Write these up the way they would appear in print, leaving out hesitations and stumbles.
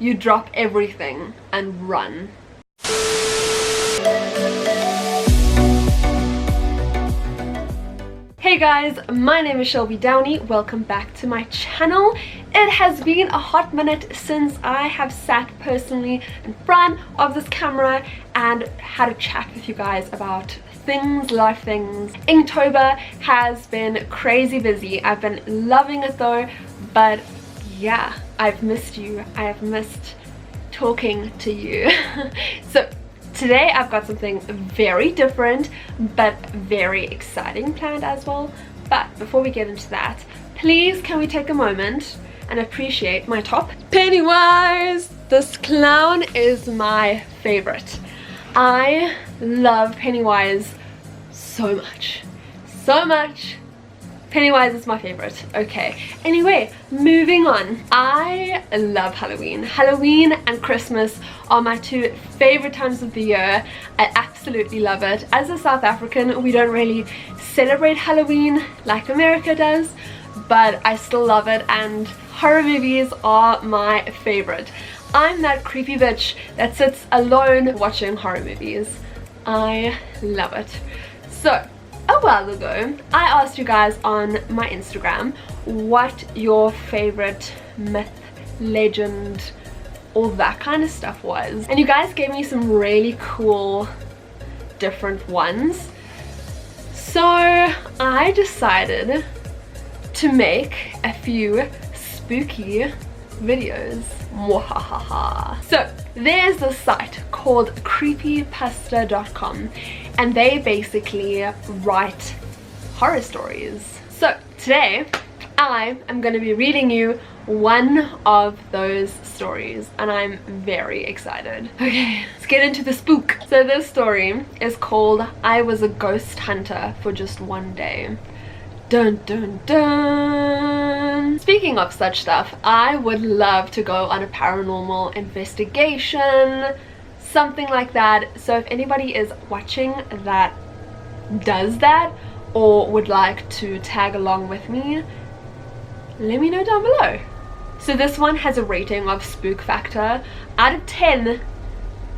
you drop everything and run. Hey guys, my name is Shelby Downey. Welcome back to my channel. It has been a hot minute since I have sat personally in front of this camera and had a chat with you guys about things, life things. Inktober has been crazy busy. I've been loving it though, but yeah, I've missed you. I have missed talking to you. So today I've got something very different but very exciting planned as well. But before we get into that, please can we take a moment and appreciate my top? Pennywise! This clown is my favorite. I love Pennywise so much. So much. Pennywise is my favorite. Okay, anyway, moving on. I love Halloween. Halloween and Christmas are my two favorite times of the year. I absolutely love it. As a South African, we don't really celebrate Halloween like America does, but I still love it, and horror movies are my favorite. I'm that creepy bitch that sits alone watching horror movies. I love it. So a while ago, I asked you guys on my Instagram what your favorite myth, legend, all that kind of stuff was. And you guys gave me some really cool, different ones. So I decided to make a few spooky videos. Mwahaha. So there's this site called creepypasta.com, and they basically write horror stories. So today I am going to be reading you one of those stories, and I'm very excited. Okay, let's get into the spook. So this story is called I Was a Ghost Hunter for Just One Day. Dun dun dun. Speaking of such stuff, I would love to go on a paranormal investigation, something like that. So if anybody is watching that does that or would like to tag along with me, let me know down below. So this one has a rating of spook factor out of 10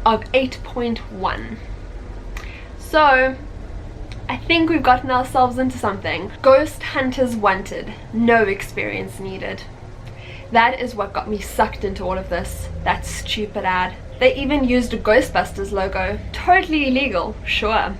of 8.1. So I think we've gotten ourselves into something. Ghost hunters wanted, no experience needed. That is what got me sucked into all of this. That stupid ad. They even used a Ghostbusters logo. Totally illegal, sure.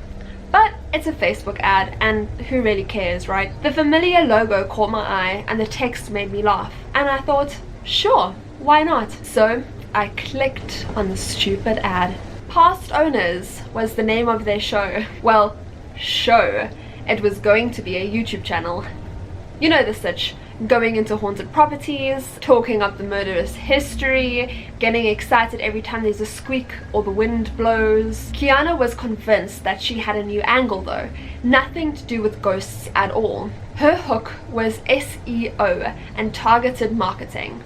But it's a Facebook ad, and who really cares, right? The familiar logo caught my eye and the text made me laugh. And I thought, sure, why not? So I clicked on the stupid ad. Past Owners was the name of their show. Well, show. It was going to be a YouTube channel. You know the sitch. Going into haunted properties, talking up the murderous history, getting excited every time there's a squeak or the wind blows. Kiana was convinced that she had a new angle though. Nothing to do with ghosts at all. Her hook was SEO and targeted marketing.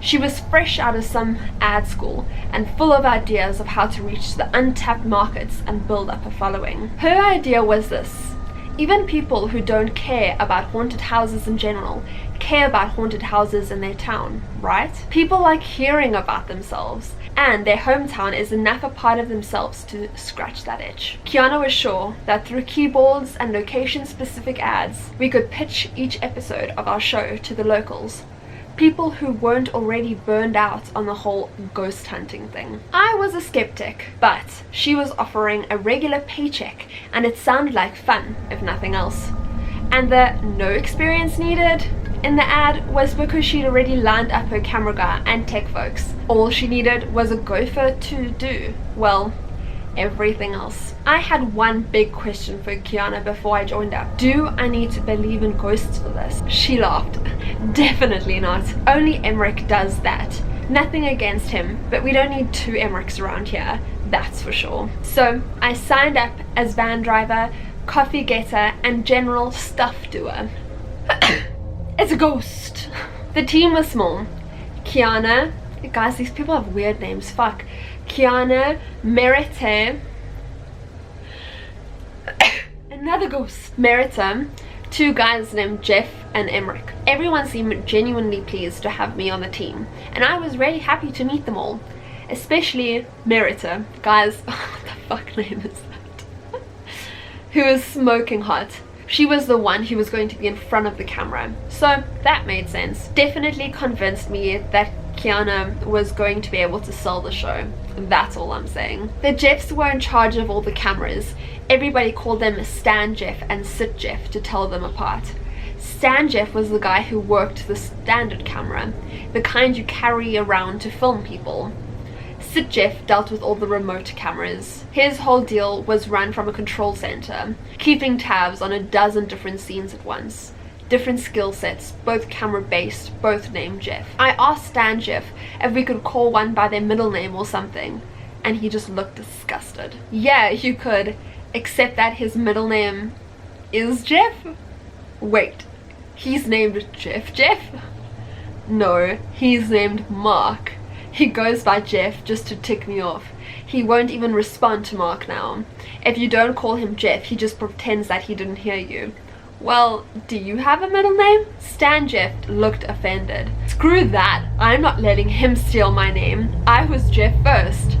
She was fresh out of some ad school and full of ideas of how to reach the untapped markets and build up a following. Her idea was this: even people who don't care about haunted houses in general care about haunted houses in their town, right? People like hearing about themselves, and their hometown is enough a part of themselves to scratch that itch. Kiana was sure that through keyboards and location-specific ads, we could pitch each episode of our show to the locals. People who weren't already burned out on the whole ghost hunting thing. I was a skeptic, but she was offering a regular paycheck and it sounded like fun, if nothing else. And the no experience needed in the ad was because she'd already lined up her camera guy and tech folks. All she needed was a gopher to do, well, everything else. I had one big question for Kiana before I joined up. Do I need to believe in ghosts for this? She laughed. Definitely not. Only Emmerich does that. Nothing against him, but we don't need two Emmerichs around here, that's for sure. So I signed up as van driver, coffee getter, and general stuff doer. It's a ghost. The team was small. Kiana, guys, these people have weird names, fuck. Kiana, Merite, another ghost, Merita, Two guys named Jeff and Emmerich. Everyone seemed genuinely pleased to have me on the team, and I was really happy to meet them all. Especially Merita. Guys, what the fuck name is that? Who was smoking hot. She was the one who was going to be in front of the camera, so that made sense. Definitely convinced me that Kiana was going to be able to sell the show. That's all I'm saying. The Jeffs were in charge of all the cameras. Everybody called them Stan Jeff and Sit Jeff to tell them apart. Stan Jeff was the guy who worked the standard camera, the kind you carry around to film people. Sit Jeff dealt with all the remote cameras. His whole deal was run from a control center, keeping tabs on a dozen different scenes at once. Different skill sets, both camera based, both named Jeff. I asked Stan Jeff if we could call one by their middle name or something, and he just looked disgusted. Yeah, you could, except that his middle name is Jeff? Wait, he's named Jeff? No, he's named Mark. He goes by Jeff just to tick me off. He won't even respond to Mark now. If you don't call him Jeff, he just pretends that he didn't hear you. Well, do you have a middle name? Stan Jeff looked offended. Screw that, I'm not letting him steal my name. I was Jeff first.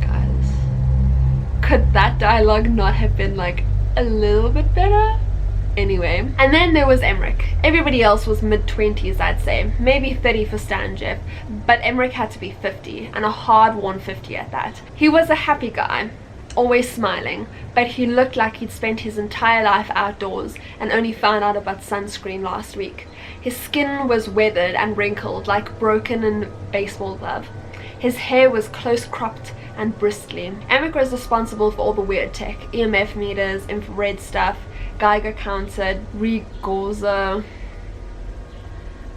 Guys, could that dialogue not have been like a little bit better? Anyway, and then there was Emmerich. Everybody else was mid-20s, I'd say, maybe 30 for Stan Jeff, but Emmerich had to be 50, and a hard-won 50 at that. He was a happy guy, always smiling, but he looked like he'd spent his entire life outdoors and only found out about sunscreen last week. His skin was weathered and wrinkled like broken in baseball glove. His hair was close cropped and bristly. Emmerich was responsible for all the weird tech, EMF meters, infrared stuff, Kygo counted, Regorza.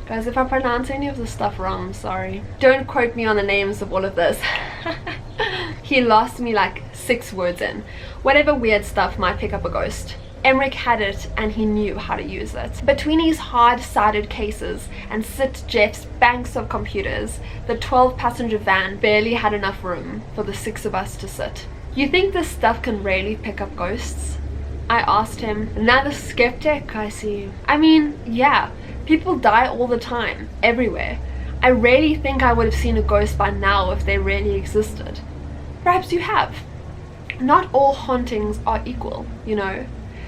Guys, if I pronounce any of this stuff wrong, I'm sorry. Don't quote me on the names of all of this. He lost me like 6 words in. Whatever weird stuff might pick up a ghost. Emmerich had it and he knew how to use it. Between his hard-sided cases and Sit Jeff's banks of computers, the 12-passenger van barely had enough room for the 6 of us to sit. You think this stuff can really pick up ghosts? I asked him. Another skeptic, I see. I mean, yeah, people die all the time, everywhere. I really think I would have seen a ghost by now if they really existed. Perhaps you have. Not all hauntings are equal, you know.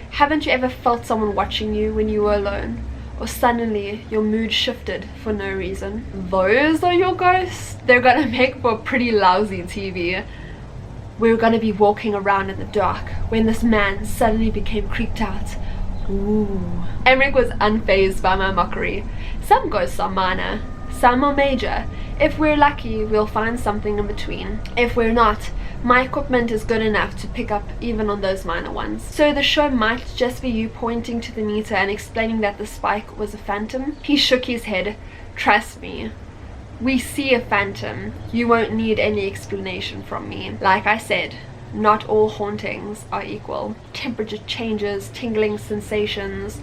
Haven't you ever felt someone watching you when you were alone? Or suddenly your mood shifted for no reason? Those are your ghosts? They're gonna make for pretty lousy TV. We were gonna be walking around in the dark when this man suddenly became creeped out. Ooh. Emmerich was unfazed by my mockery. Some ghosts are minor, some are major. If we're lucky, we'll find something in between. If we're not, my equipment is good enough to pick up even on those minor ones. So the show might just be you pointing to the meter and explaining that the spike was a phantom? He shook his head. Trust me. We see a phantom. You won't need any explanation from me. Like I said, not all hauntings are equal. Temperature changes, tingling sensations.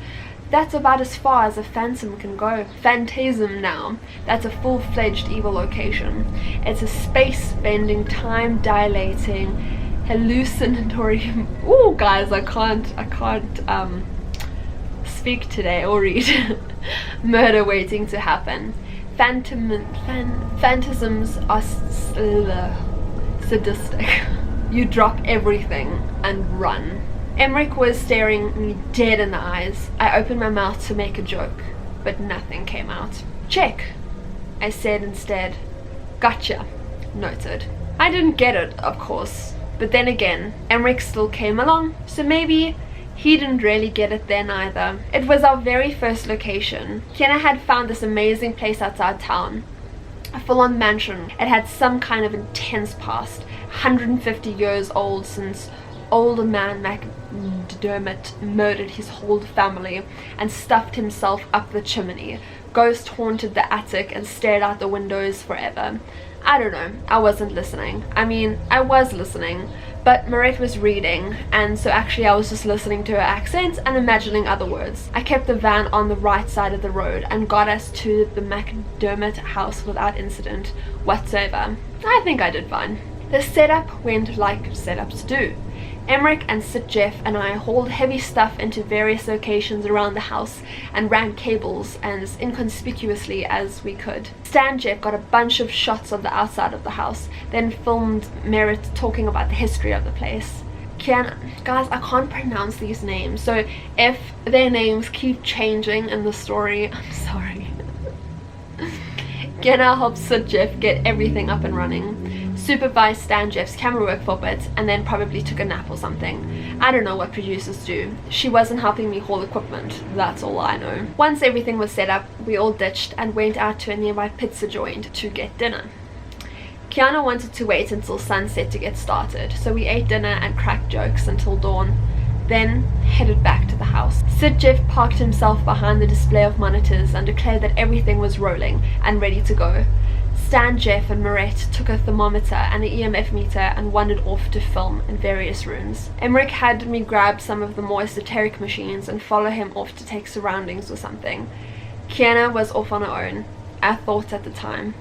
That's about as far as a phantom can go. Phantasm now. That's a full-fledged evil location. It's a space-bending, time-dilating, hallucinatory... Ooh, guys, I can't speak today or read. Murder waiting to happen. Phantasms are sadistic. You drop everything and run. Emmerich was staring me dead in the eyes. I opened my mouth to make a joke, but nothing came out. Check, I said instead. Gotcha, noted. I didn't get it, of course, but then again, Emmerich still came along, so maybe he didn't really get it then either. It was our very first location. Kiana had found this amazing place outside town. A full-on mansion. It had some kind of intense past. 150 years old since older man McDermott murdered his whole family and stuffed himself up the chimney. Ghost haunted the attic and stared out the windows forever. I don't know, I wasn't listening. I mean, I was listening, but Marette was reading, and so actually I was just listening to her accent and imagining other words. I kept the van on the right side of the road and got us to the McDermott house without incident whatsoever. I think I did fine. The setup went like setups do. Emmerich and Jeff and I hauled heavy stuff into various locations around the house and ran cables as inconspicuously as we could. Jeff got a bunch of shots of the outside of the house, then filmed Merritt talking about the history of the place. Guys, I can't pronounce these names, so if their names keep changing in the story, I'm sorry. Kiana helped Jeff get everything up and running, supervised Jeff's camera work for a bit, and then probably took a nap or something. I don't know what producers do. She wasn't helping me haul equipment, that's all I know. Once everything was set up, we all ditched and went out to a nearby pizza joint to get dinner. Kiana wanted to wait until sunset to get started, so we ate dinner and cracked jokes until dawn, then headed back to the house. Jeff parked himself behind the display of monitors and declared that everything was rolling and ready to go. Jeff and Moret took a thermometer and an EMF meter and wandered off to film in various rooms. Emmerich had me grab some of the more esoteric machines and follow him off to take surroundings or something. Kiana was off on her own, I thought at the time.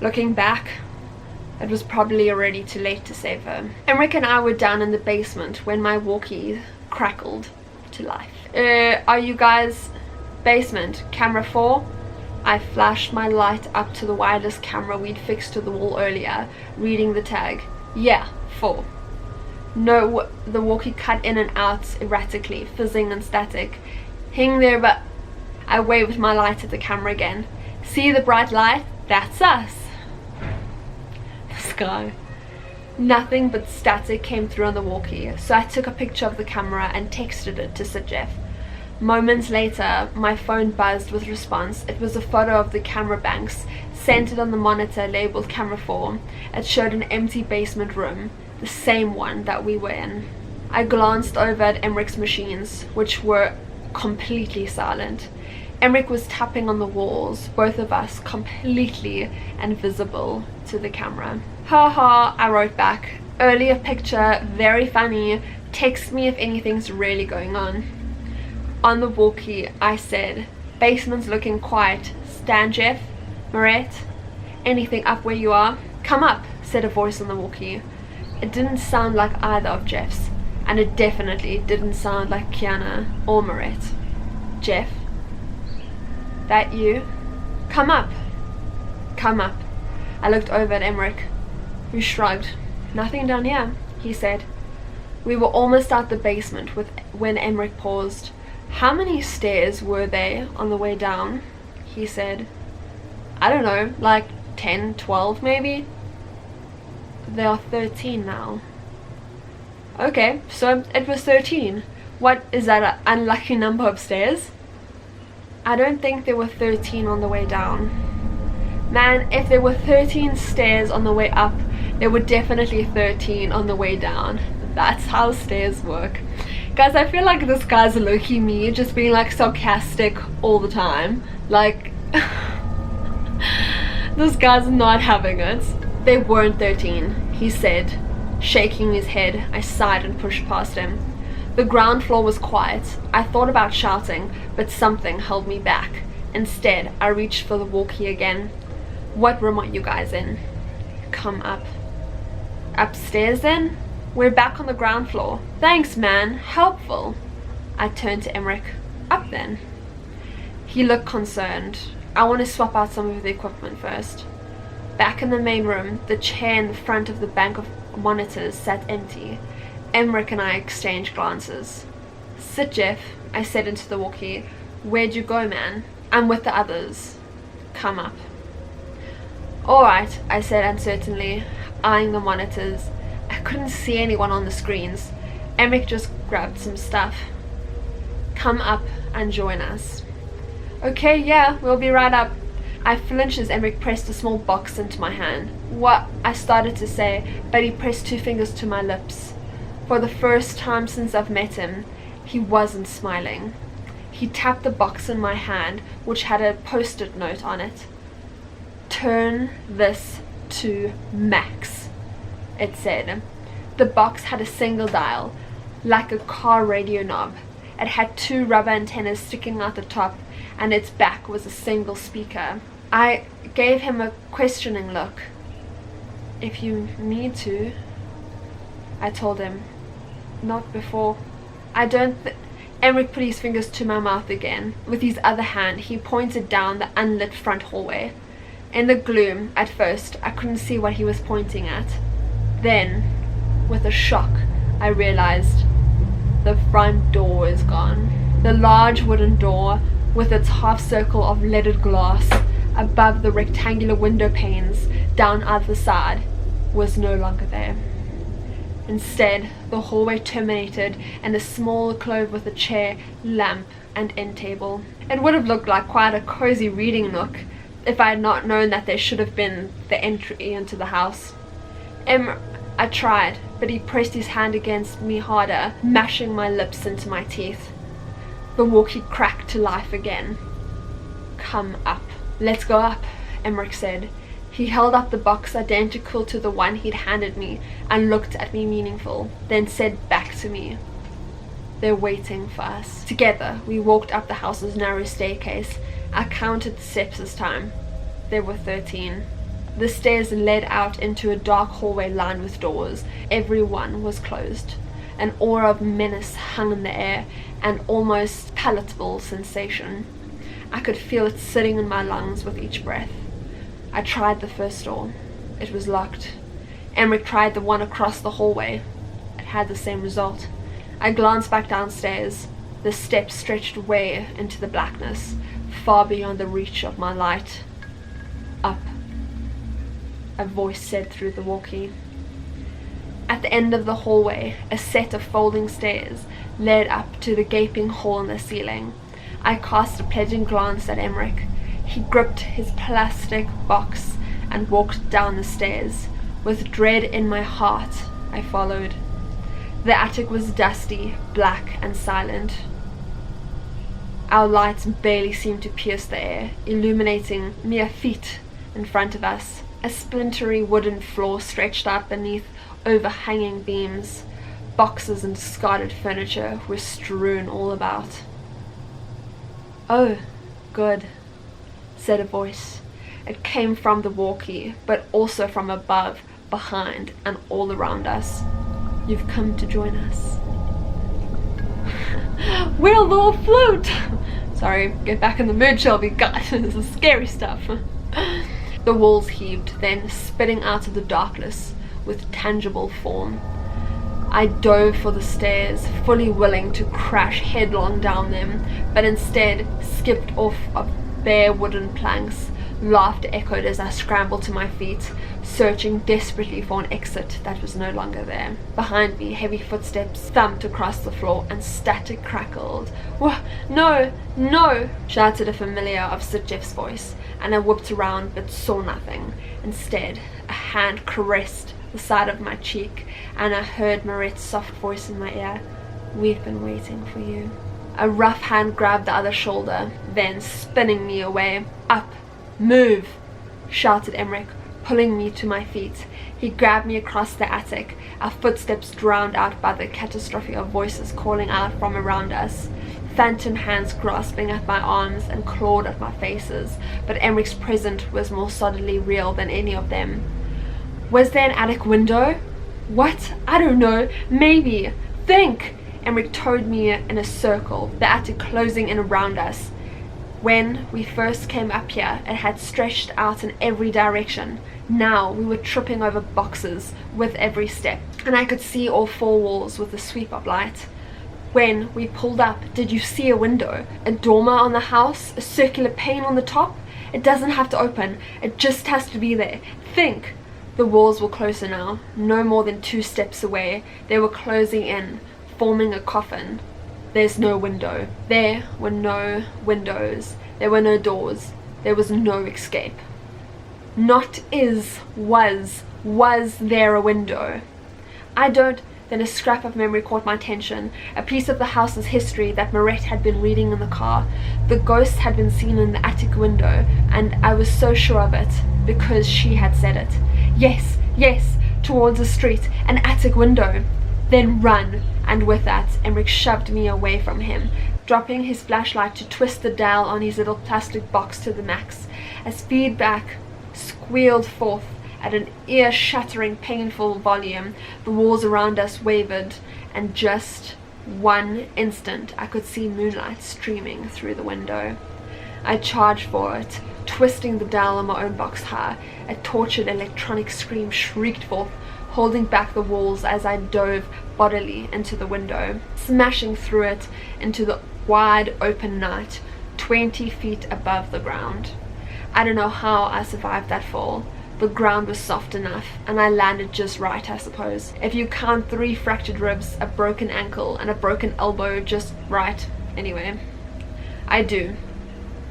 Looking back, it was probably already too late to save her. Emmerich and I were down in the basement when my walkie crackled to life. Are you guys basement? Camera 4? I flashed my light up to the wireless camera we'd fixed to the wall earlier, reading the tag. Yeah, 4. No, the walkie cut in and out erratically, fizzing and static. Hang there, but I waved my light at the camera again. See the bright light? That's us. Sky. Nothing but static came through on the walkie, so I took a picture of the camera and texted it to Jeff. Moments later, my phone buzzed with response. It was a photo of the camera banks, centered on the monitor labeled camera 4. It showed an empty basement room, the same one that we were in. I glanced over at Emmerich's machines, which were completely silent. Emmerich was tapping on the walls, both of us completely invisible to the camera. Haha, I wrote back. Earlier picture, very funny. Text me if anything's really going on. On the walkie, I said, basement's looking quiet. Jeff? Moret? Anything up where you are? Come up, said a voice on the walkie. It didn't sound like either of Jeff's, and it definitely didn't sound like Kiana or Moret. Jeff? That you? Come up. Come up. I looked over at Emmerich, who shrugged. Nothing down here, he said. We were almost out the basement when Emmerich paused. How many stairs were there on the way down? He said. I don't know, like 10, 12 maybe? There are 13 now. Okay, so it was 13. What, is that an unlucky number of stairs? I don't think there were 13 on the way down. Man, if there were 13 stairs on the way up, there were definitely 13 on the way down. That's how stairs work. Guys, I feel like this guy's low-key me, just being like sarcastic all the time. Like, this guy's not having it. They weren't 13, he said, shaking his head. I sighed and pushed past him. The ground floor was quiet. I thought about shouting, but something held me back. Instead, I reached for the walkie again. What room are you guys in? Come up. Upstairs then? We're back on the ground floor. Thanks, man. Helpful. I turned to Emmerich. Up then. He looked concerned. I want to swap out some of the equipment first. Back in the main room, the chair in the front of the bank of monitors sat empty. Emmerich and I exchanged glances. Sit, Jeff, I said into the walkie. Where'd you go, man? I'm with the others. Come up. Alright, I said uncertainly, eyeing the monitors. I couldn't see anyone on the screens. Emmerich just grabbed some stuff. Come up and join us. Okay, yeah, we'll be right up. I flinched as Emmerich pressed a small box into my hand. What? I started to say, but he pressed 2 fingers to my lips. For the first time since I've met him, he wasn't smiling. He tapped the box in my hand, which had a post-it note on it. Turn this to max, it said. The box had a single dial, like a car radio knob. It had 2 rubber antennas sticking out the top, and its back was a single speaker. I gave him a questioning look. If you need to, I told him. not before. I don't Emmerich put his fingers to my mouth again. With his other hand, he pointed down the unlit front hallway. In the gloom, at first, I couldn't see what he was pointing at. Then, with a shock, I realized the front door is gone. The large wooden door, with its half circle of leaded glass above the rectangular window panes down either side, was no longer there. Instead, the hallway terminated in a small clove with a chair, lamp, and end table. It would have looked like quite a cozy reading nook if I had not known that there should have been the entry into the house. I tried, but he pressed his hand against me harder, mashing my lips into my teeth. The walkie cracked to life again. "Come up." "Let's go up," Emmerich said. He held up the box identical to the one he'd handed me and looked at me meaningful, then said back to me, "They're waiting for us." Together, we walked up the house's narrow staircase. I counted the steps this time. There were 13. The stairs led out into a dark hallway lined with doors. Every one was closed. An aura of menace hung in the air, an almost palatable sensation. I could feel it sitting in my lungs with each breath. I tried the first door. It was locked. Emmerich tried the one across the hallway. It had the same result. I glanced back downstairs. The steps stretched away into the blackness, far beyond the reach of my light. "Up," a voice said through the walkie. At the end of the hallway, a set of folding stairs led up to the gaping hole in the ceiling. I cast a pledging glance at Emmerich. He gripped his plastic box and walked down the stairs. With dread in my heart, I followed. The attic was dusty, black, and silent. Our lights barely seemed to pierce the air, illuminating mere feet in front of us. A splintery wooden floor stretched out beneath overhanging beams. Boxes and discarded furniture were strewn all about. "Oh, good," said a voice. It came from the walkie, but also from above, behind, and all around us. "You've come to join us." "We'll all float!" Sorry, get back in the mood, Shelby. God, this is scary stuff. The walls heaved, then spitting out of the darkness with tangible form. I dove for the stairs, fully willing to crash headlong down them, but instead skipped off of bare wooden planks. Laughter echoed as I scrambled to my feet, searching desperately for an exit that was no longer there. Behind me, heavy footsteps thumped across the floor and static crackled. "No, no!" shouted a familiar of Jeff's voice, and I whipped around but saw nothing. Instead, a hand caressed the side of my cheek, and I heard Moret's soft voice in my ear. "We've been waiting for you." A rough hand grabbed the other shoulder, then spinning me away. "Up! Move!" shouted Emmerich, pulling me to my feet. He grabbed me across the attic, our footsteps drowned out by the catastrophe of voices calling out from around us. Phantom hands grasping at my arms and clawed at my faces, but Emmerich's presence was more solidly real than any of them. Was there an attic window? What? I don't know. Maybe. Think! Emmerich towed me in a circle, the attic closing in around us. When we first came up here, it had stretched out in every direction. Now we were tripping over boxes with every step, and I could see all four walls with the sweep of light. When we pulled up, did you see a window? A dormer on the house? A circular pane on the top? It doesn't have to open. It just has to be there. Think! The walls were closer now, no more than 2 steps away. They were closing in, forming a coffin. There's no window. There were no windows. There were no doors. There was no escape. Not is, was there a window? Then a scrap of memory caught my attention, a piece of the house's history that Emmerich had been reading in the car. The ghost had been seen in the attic window, and I was so sure of it, because she had said it. Yes, towards the street, an attic window. Then run, and with that, Emmerich shoved me away from him, dropping his flashlight to twist the dial on his little plastic box to the max. As feedback squealed forth at an ear-shattering, painful volume, the walls around us wavered, and just one instant I could see moonlight streaming through the window. I charged for it, twisting the dial on my own box high. A tortured electronic scream shrieked forth, holding back the walls as I dove bodily into the window, smashing through it into the wide open night, 20 feet above the ground. I don't know how I survived that fall. The ground was soft enough, and I landed just right, I suppose. If you count 3 fractured ribs, a broken ankle, and a broken elbow just right. Anyway, I do.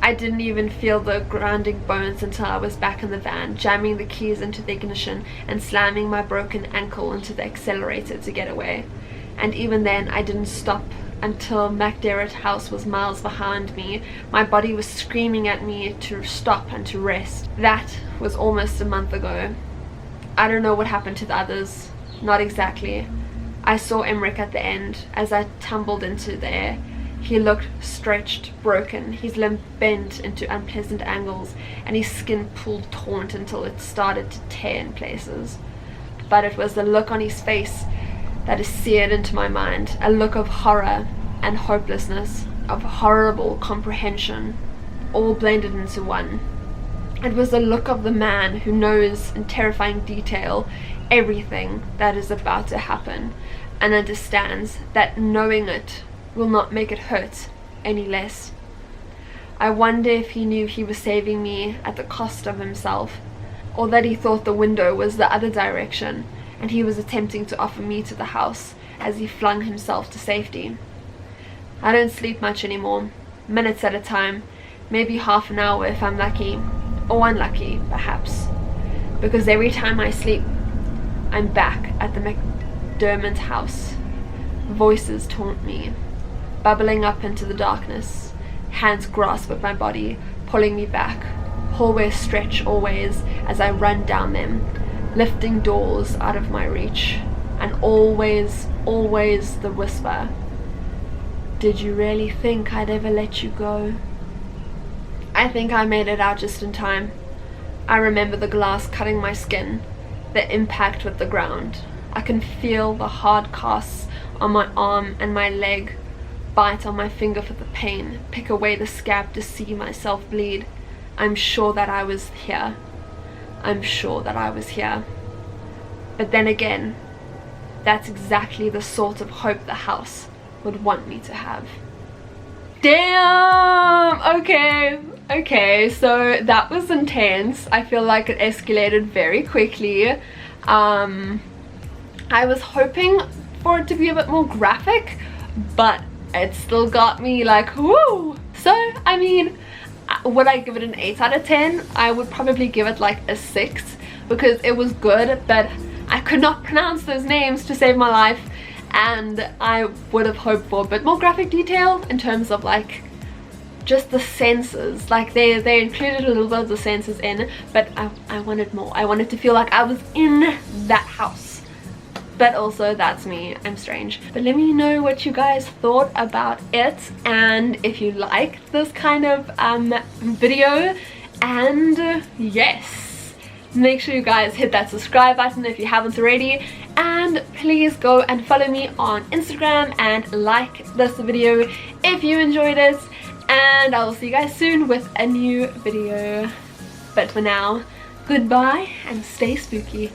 I didn't even feel the grinding bones until I was back in the van, jamming the keys into the ignition and slamming my broken ankle into the accelerator to get away. And even then, I didn't stop until McDermott House was miles behind me. My body was screaming at me to stop and to rest. That was almost a month ago. I don't know what happened to the others. Not exactly. I saw Emmerich at the end as I tumbled into there. He looked stretched, broken, his limb bent into unpleasant angles, and his skin pulled taut until it started to tear in places. But it was the look on his face that is seared into my mind, a look of horror and hopelessness, of horrible comprehension, all blended into one. It was the look of the man who knows in terrifying detail everything that is about to happen, and understands that knowing it will not make it hurt any less. I wonder if he knew he was saving me at the cost of himself, or that he thought the window was the other direction and he was attempting to offer me to the house as he flung himself to safety. I don't sleep much anymore, minutes at a time, maybe half an hour if I'm lucky, or unlucky perhaps, because every time I sleep I'm back at the McDermott house. Voices taunt me, bubbling up into the darkness. Hands grasp at my body, pulling me back. Hallways stretch always as I run down them, lifting doors out of my reach. And always, always the whisper, "Did you really think I'd ever let you go?" I think I made it out just in time. I remember the glass cutting my skin, the impact with the ground. I can feel the hard casts on my arm and my leg, bite on my finger for the pain, pick away the scab to see myself bleed. I'm sure that I was here. I'm sure that I was here. But then again, that's exactly the sort of hope the house would want me to have. Damn! Okay, so that was intense. I feel like it escalated very quickly. I was hoping for it to be a bit more graphic, but it still got me like, woo! So, I mean, would I give it an 8 out of 10? I would probably give it like a 6, because it was good, but I could not pronounce those names to save my life, and I would have hoped for a bit more graphic detail in terms of like just the senses. Like they included a little bit of the senses in, but I wanted more. I wanted to feel like I was in that house. But also, that's me, I'm strange. But let me know what you guys thought about it, and if you liked this kind of video. And yes, make sure you guys hit that subscribe button if you haven't already, and please go and follow me on Instagram and like this video if you enjoyed it, and I will see you guys soon with a new video. But for now, goodbye and stay spooky.